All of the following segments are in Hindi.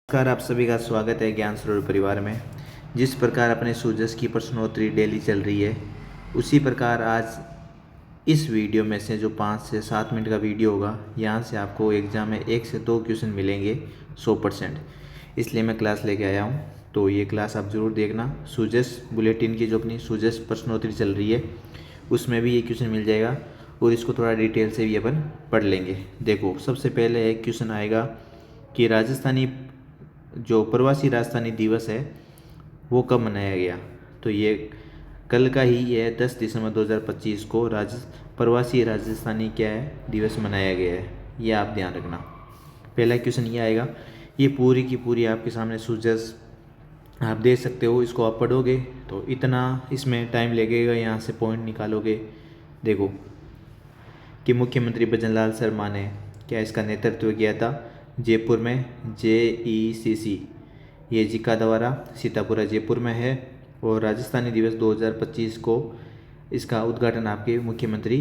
नमस्कार, आप सभी का स्वागत है ज्ञान सरोवर परिवार में। जिस प्रकार अपने सूजस की प्रश्नोत्तरी डेली चल रही है, उसी प्रकार आज इस वीडियो में से जो 5 से 7 मिनट का वीडियो होगा, यहाँ से आपको एग्ज़ाम में 1 से 2 क्वेश्चन मिलेंगे 100%। इसलिए मैं क्लास लेके आया हूँ, तो ये क्लास आप ज़रूर देखना। सूजस बुलेटिन की जो अपनी सूजस प्रश्नोत्तरी चल रही है, उसमें भी ये क्वेश्चन मिल जाएगा और इसको थोड़ा डिटेल से भी अपन पढ़ लेंगे। देखो, सबसे पहले एक क्वेश्चन आएगा कि राजस्थानी जो प्रवासी राजधानी दिवस है वो कब मनाया गया। तो ये कल का ही है, 10 दिसंबर 2025 को प्रवासी राजस्थानी क्या है दिवस मनाया गया है। ये आप ध्यान रखना। पहला क्वेश्चन ये आएगा, ये पूरी की पूरी आपके सामने सूजस आप देख सकते हो। इसको आप पढ़ोगे तो इतना इसमें टाइम लगेगा, यहाँ से पॉइंट निकालोगे। देखो कि मुख्यमंत्री भजनलाल शर्मा ने क्या इसका नेतृत्व किया था जयपुर में, JECC ये जिका द्वारा सीतापुरा जयपुर में है। और राजस्थानी दिवस 2025 को इसका उद्घाटन आपके मुख्यमंत्री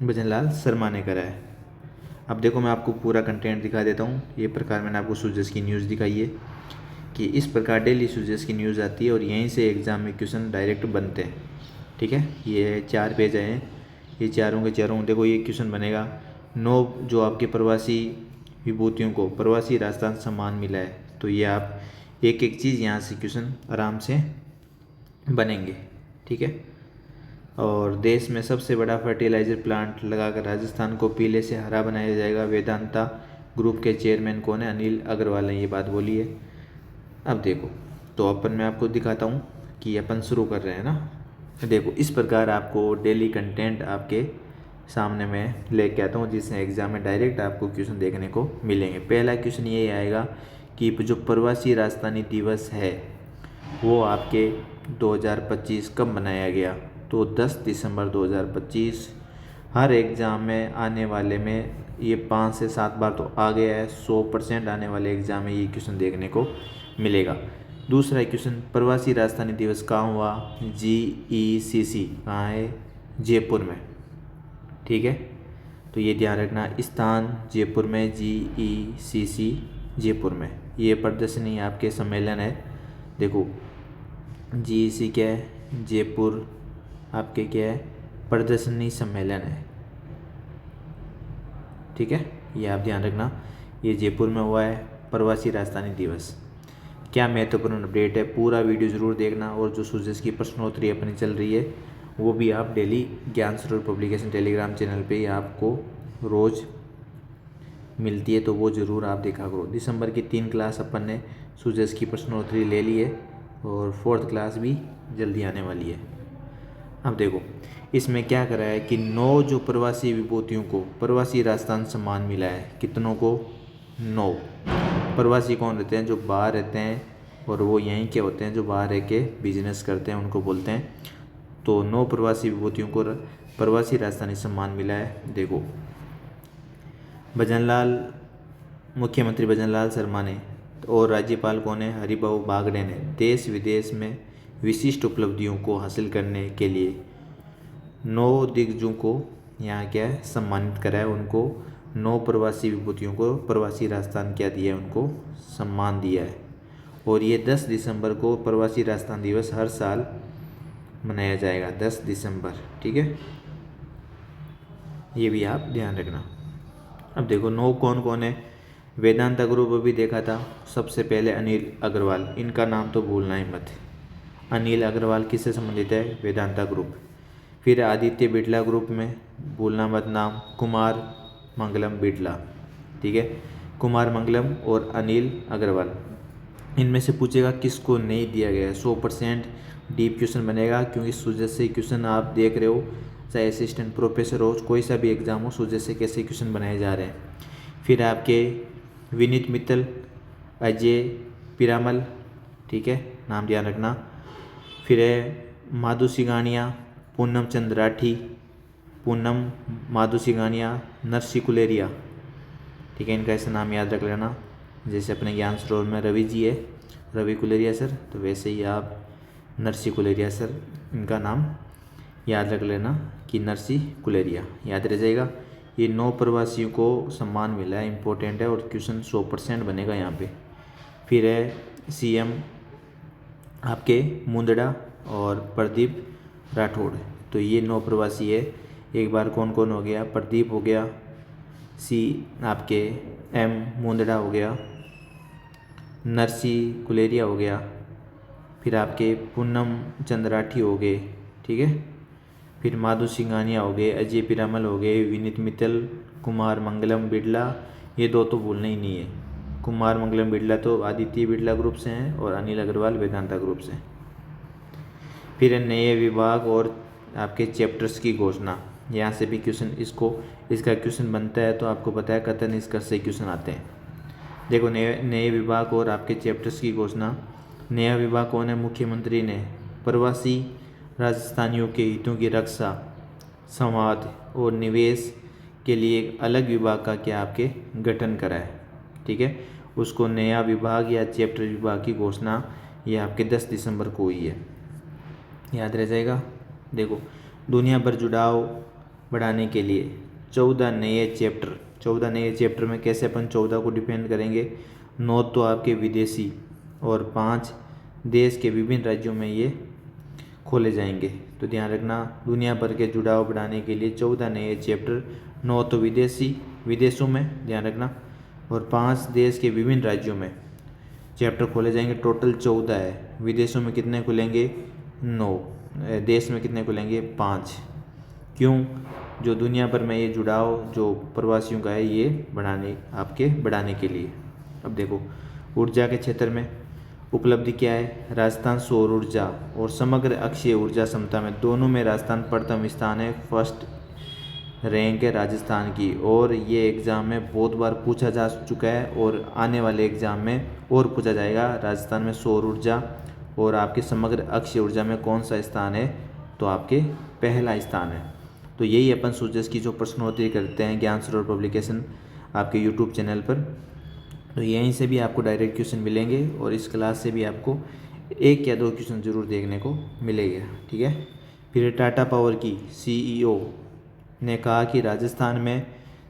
भजनलाल शर्मा ने करा है। अब देखो, मैं आपको पूरा कंटेंट दिखा देता हूँ। ये प्रकार मैंने आपको सूजस की न्यूज़ दिखाई है कि इस प्रकार डेली सूजस की न्यूज़ आती है और यहीं से एग्ज़ाम में क्वेश्चन डायरेक्ट बनते हैं। ठीक है, ये 4 पेज आए हैं, ये चारों के चारों। देखो, ये क्वेश्चन बनेगा 9 जो आपके प्रवासी विभूतियों को प्रवासी राजस्थान सम्मान मिला है। तो ये आप एक एक चीज़ यहाँ से क्वेश्चन आराम से बनेंगे। ठीक है। और देश में सबसे बड़ा फर्टिलाइजर प्लांट लगाकर राजस्थान को पीले से हरा बनाया जाएगा। वेदांता ग्रुप के चेयरमैन कौन है? अनिल अग्रवाल ने ये बात बोली है। अब देखो, तो अपन मैं आपको दिखाता हूँ कि अपन शुरू कर रहे हैं ना। देखो, इस प्रकार आपको डेली कंटेंट आपके सामने मैं लेके आता हूँ, जिससे एग्ज़ाम में डायरेक्ट आपको क्वेश्चन देखने को मिलेंगे। पहला क्वेश्चन ये आएगा कि जो प्रवासी राजधानी दिवस है वो आपके 2025 कब मनाया गया। तो 10 दिसंबर 2025। हर एग्ज़ाम में आने वाले में ये 5 से 7 बार तो आ गया है। 100% आने वाले एग्ज़ाम में ये क्वेश्चन देखने को मिलेगा। दूसरा क्वेश्चन, प्रवासी राजधानी दिवस कहाँ हुआ? JECC कहाँ है? जयपुर में। ठीक है, तो ये ध्यान रखना, स्थान जयपुर में, JECC जयपुर में। ये प्रदर्शनी आपके सम्मेलन है। देखो, JECC क्या है? जयपुर आपके क्या है? प्रदर्शनी सम्मेलन है। ठीक है, ये आप ध्यान रखना, ये जयपुर में हुआ है प्रवासी राजधानी दिवस। क्या महत्वपूर्ण अपडेट है, पूरा वीडियो ज़रूर देखना। और जो सूजस की प्रश्नोत्तरी अपनी चल रही है वो भी आप डेली ज्ञान सरोवर पब्लिकेशन टेलीग्राम चैनल पे आपको रोज़ मिलती है, तो वो ज़रूर आप देखा करो। दिसंबर की 3 क्लास अपन ने सूजस की प्रश्नोत्तरी ले ली है और 4th क्लास भी जल्दी आने वाली है। अब देखो, इसमें क्या करा है कि 9 जो प्रवासी विभूतियों को प्रवासी राजस्थान सम्मान मिला है। कितनों को? 9। प्रवासी कौन रहते हैं? जो बाहर रहते हैं और वो यहीं के होते हैं, जो बाहर रह के बिजनेस करते हैं, उनको बोलते हैं। तो 9 प्रवासी विभूतियों को प्रवासी राजधानी सम्मान मिला है। देखो, मुख्यमंत्री भजनलाल शर्मा ने और राज्यपाल कौन है? हरिभाऊ बागड़े ने देश विदेश में विशिष्ट उपलब्धियों को हासिल करने के लिए 9 दिग्गजों को यहाँ क्या है सम्मानित करा है। उनको 9 प्रवासी विभूतियों को प्रवासी राजस्थान क्या दिया है? उनको सम्मान दिया है। और ये 10 दिसंबर को प्रवासी राजस्थान दिवस हर साल मनाया जाएगा, 10 दिसंबर। ठीक है, ये भी आप ध्यान रखना। अब देखो, 9 कौन कौन है? वेदांता ग्रुप अभी देखा था। सबसे पहले अनिल अग्रवाल, इनका नाम तो भूलना ही मत। अनिल अग्रवाल किससे संबंधित है? वेदांता ग्रुप। फिर आदित्य बिड़ला ग्रुप में भूलना मत नाम, कुमार मंगलम बिड़ला। ठीक है, कुमार मंगलम और अनिल अग्रवाल। इनमें से पूछेगा किसको नहीं दिया गया है। 100% डीप क्वेश्चन बनेगा, क्योंकि सूजस से क्वेश्चन आप देख रहे हो, चाहे असिस्टेंट प्रोफेसर हो, कोई सा भी एग्जाम हो, सूजस से कैसे क्वेश्चन बनाए जा रहे हैं। फिर आपके विनीत मित्तल, अजय पिरामल, ठीक है, नाम ध्यान रखना। फिर है माधु सिंगानिया, पूनम चंद राठी, पूनम माधु सिंगानिया, नरसी कुलेरिया। ठीक है, इनका ऐसा नाम याद रख लेना। जैसे अपने ज्ञान सरोवर में रवि जी है, रवि कुलेरिया सर, तो वैसे ही आप नरसी कुलेरिया सर, इनका नाम याद रख लेना कि नरसी कुलेरिया, याद रह जाएगा। ये 9 प्रवासियों को सम्मान मिला है, इंपॉर्टेंट है और क्वेश्चन 100% बनेगा यहाँ पे। फिर है सीएम आपके मुंदड़ा और प्रदीप राठौड़। तो ये 9 प्रवासी है। एक बार कौन कौन हो गया, प्रदीप हो गया, सी आपके एम मुंदड़ा हो गया, नरसी कुलेरिया हो गया, फिर आपके पूनम चंद राठी हो गए, ठीक है। फिर माधु सिंघानिया हो गए, अजय पिरामल हो गए, विनीत मित्तल, कुमार मंगलम बिड़ला, ये 2 तो भूलना ही नहीं है। कुमार मंगलम बिड़ला तो आदित्य बिड़ला ग्रुप से हैं और अनिल अग्रवाल वेदांता ग्रुप से। फिर नए विभाग और आपके चैप्टर्स की घोषणा, यहाँ से भी क्वेश्चन इसका क्वेश्चन बनता है, तो आपको पता है कथन निष्कर्ष से क्वेश्चन आते हैं। देखो नए विभाग और आपके चैप्टर्स की घोषणा। नया विभाग कौन है, मुख्यमंत्री ने प्रवासी राजस्थानियों के हितों की रक्षा, संवाद और निवेश के लिए एक अलग विभाग का क्या आपके गठन करा है, ठीक है। उसको नया विभाग या चैप्टर विभाग की घोषणा ये आपके 10 दिसंबर को हुई है, याद रह जाएगा। देखो दुनिया भर जुड़ाव बढ़ाने के लिए 14 नए चैप्टर में कैसे अपन 14 को डिफेंड करेंगे। 9 तो आपके विदेशी और 5 देश के विभिन्न राज्यों में ये खोले जाएंगे। तो ध्यान रखना, दुनिया भर के जुड़ाव बढ़ाने के लिए 14 नए चैप्टर, 9 तो विदेशों में ध्यान रखना, और 5 देश के विभिन्न राज्यों में चैप्टर खोले जाएंगे। टोटल 14 है। विदेशों में कितने खुलेंगे, 9, देश में कितने खुलेंगे, 5। क्यों, जो दुनिया भर में ये जुड़ाव जो प्रवासियों का है ये बढ़ाने के लिए। अब देखो ऊर्जा के क्षेत्र में उपलब्धि क्या है, राजस्थान सौर ऊर्जा और समग्र अक्षीय ऊर्जा क्षमता में दोनों में राजस्थान प्रथम स्थान है, फर्स्ट रैंक है राजस्थान की। और ये एग्ज़ाम में बहुत बार पूछा जा चुका है और आने वाले एग्ज़ाम में और पूछा जाएगा। राजस्थान में सौर ऊर्जा और आपके समग्र अक्षीय ऊर्जा में कौन सा स्थान है, तो आपके पहला स्थान है। तो यही अपन सूजस की जो प्रश्नोत्तरी करते हैं ज्ञान सरोवर पब्लिकेशन आपके यूट्यूब चैनल पर। तो यहीं से भी आपको डायरेक्ट क्वेश्चन मिलेंगे और इस क्लास से भी आपको 1 या 2 क्वेश्चन ज़रूर देखने को मिलेगा, ठीक है। फिर टाटा पावर की CEO ने कहा कि राजस्थान में,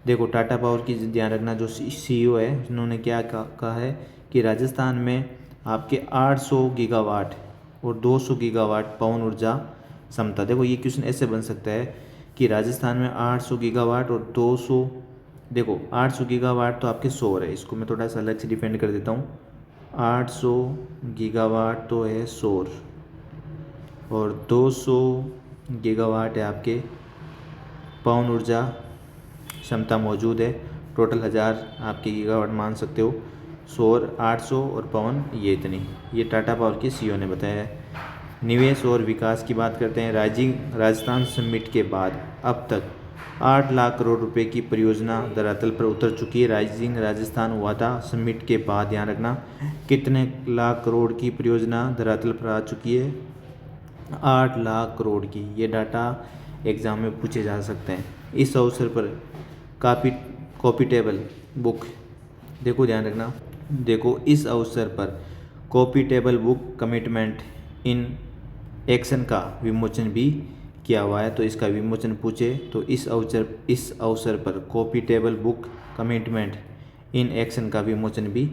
देखो टाटा पावर की ध्यान रखना जो CEO है उन्होंने क्या कहा है कि राजस्थान में आपके 800 गीगावाट और 200 गीगावाट पवन ऊर्जा क्षमता। देखो ये क्वेश्चन ऐसे बन सकता है कि राजस्थान में 800 गीगावाट और 200, देखो 800 गीगावाट तो आपके सौर है, इसको मैं थोड़ा सा अलग से डिफेंड कर देता हूँ। 800 गीगावाट तो है सौर और 200 गीगावाट है आपके पवन ऊर्जा क्षमता मौजूद है। टोटल 1000 आपके गीगावाट मान सकते हो। सौर 800 और पवन ये इतनी, ये टाटा पावर के CEO ने बताया है। निवेश और विकास की बात करते हैं। राजस्थान समिट के बाद अब तक 8 लाख करोड़ रुपए की परियोजना धरातल पर उतर चुकी है। राइजिंग राजस्थान हुआ था समिट के बाद, ध्यान रखना कितने लाख करोड़ की परियोजना धरातल पर आ चुकी है, 8 लाख करोड़ की। ये डाटा एग्ज़ाम में पूछे जा सकते हैं। इस अवसर पर कॉपी टेबल बुक, देखो ध्यान रखना, देखो इस अवसर पर copy table book commitment in action का विमोचन भी किया हुआ है। तो इसका विमोचन पूछे तो इस अवसर पर copy table book commitment in action का विमोचन भी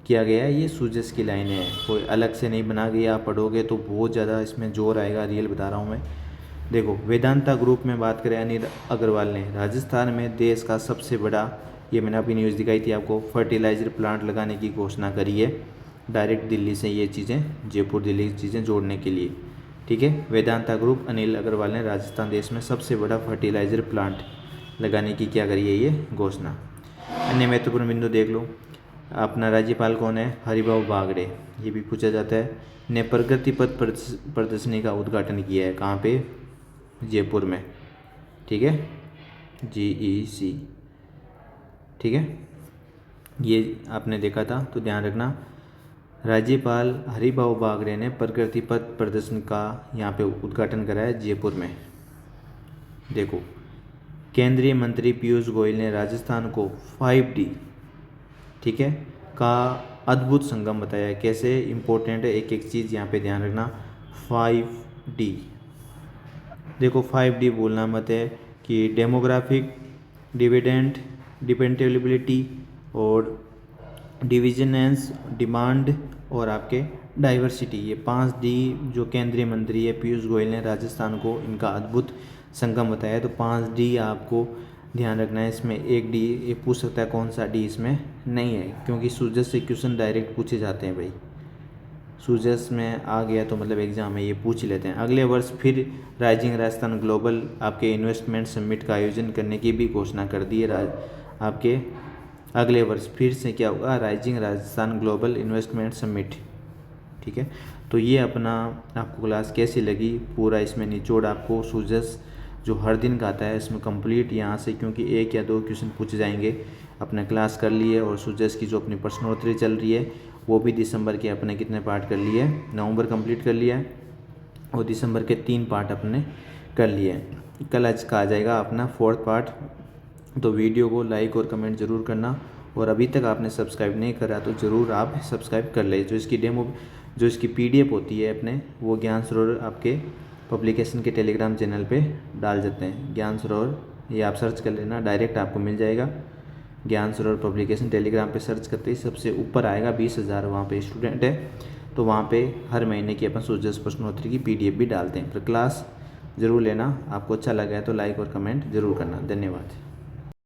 किया गया है। ये सूजस की लाइनें हैं, कोई अलग से नहीं बना गया। आप पढ़ोगे तो बहुत ज़्यादा इसमें जोर आएगा, रियल बता रहा हूँ मैं। देखो वेदांता ग्रुप में बात करें, अनिल अग्रवाल ने राजस्थान में देश का सबसे बड़ा, ये मैंने अभी न्यूज़ दिखाई थी आपको, फर्टिलाइजर प्लांट लगाने की घोषणा करी है। डायरेक्ट दिल्ली से ये चीज़ें, जयपुर दिल्ली की चीज़ें जोड़ने के लिए, ठीक है। वेदांता ग्रुप अनिल अग्रवाल ने राजस्थान देश में सबसे बड़ा फर्टिलाइजर प्लांट लगाने की क्या करी है, ये घोषणा। अन्य महत्वपूर्ण बिंदु देख लो, अपना राज्यपाल कौन है, हरिभाऊ बागड़े, ये भी पूछा जाता है, ने प्रगति पथ प्रदर्शनी का उद्घाटन किया है। कहाँ पे, जयपुर में, ठीक है, GEC, ठीक है, ये आपने देखा था। तो ध्यान रखना राज्यपाल हरिभाऊ बागड़े ने प्रगति पथ प्रदर्शनी का यहाँ पे उद्घाटन कराया जयपुर में। देखो केंद्रीय मंत्री पीयूष गोयल ने राजस्थान को 5D, ठीक है, का अद्भुत संगम बताया। कैसे इंपॉर्टेंट है एक एक चीज़ यहाँ पे ध्यान रखना। 5D, देखो 5D बोलना मत है कि डेमोग्राफिक, डिविडेंड, डिपेंडेबिलिटी और डिविजनेंस, डिमांड और आपके डाइवर्सिटी, ये 5D जो केंद्रीय मंत्री है पीयूष गोयल ने राजस्थान को इनका अद्भुत संगम बताया। तो 5D आपको ध्यान रखना है। इसमें एक डी ये पूछ सकता है, कौन सा डी इसमें नहीं है, क्योंकि सूजस से क्वेश्चन डायरेक्ट पूछे जाते हैं भाई। सूजस में आ गया तो मतलब एग्जाम में ये पूछ लेते हैं। अगले वर्ष फिर राइजिंग राजस्थान ग्लोबल आपके इन्वेस्टमेंट समिट का आयोजन करने की भी घोषणा कर दी है। आपके अगले वर्ष फिर से क्या होगा, rising Rajasthan global investment summit. ठीक है, तो ये अपना आपको क्लास कैसी लगी, पूरा इसमें निचोड़ आपको सूजस जो हर दिन का आता है इसमें कंप्लीट यहाँ से, क्योंकि 1 या 2 क्वेश्चन पूछे जाएंगे, अपना क्लास कर लिए। और सूजस की जो अपनी प्रश्नोत्तरी चल रही है वो भी दिसंबर के अपने कितने पार्ट कर लिए, नवंबर कंप्लीट कर लिया है और दिसंबर के 3 पार्ट अपने कर लिए हैं। कल आज का आ जाएगा अपना 4th पार्ट। तो वीडियो को लाइक और कमेंट ज़रूर करना, और अभी तक आपने सब्सक्राइब नहीं करा तो ज़रूर आप सब्सक्राइब कर ले। जो इसकी PDF होती है अपने, वो ज्ञान सरोवर आपके पब्लिकेशन के टेलीग्राम चैनल पे डाल देते हैं। ज्ञान सरोवर, ये आप सर्च कर लेना, डायरेक्ट आपको मिल जाएगा। ज्ञान सरोवर पब्लिकेशन टेलीग्राम पे सर्च करते ही सबसे ऊपर आएगा 20,000 वहाँ पे स्टूडेंट है। तो वहाँ पे हर महीने की अपन सूजस प्रश्नोत्तरी की PDF भी डालते हैं। फिर क्लास ज़रूर लेना। आपको अच्छा लगा है तो लाइक और कमेंट ज़रूर करना। धन्यवाद।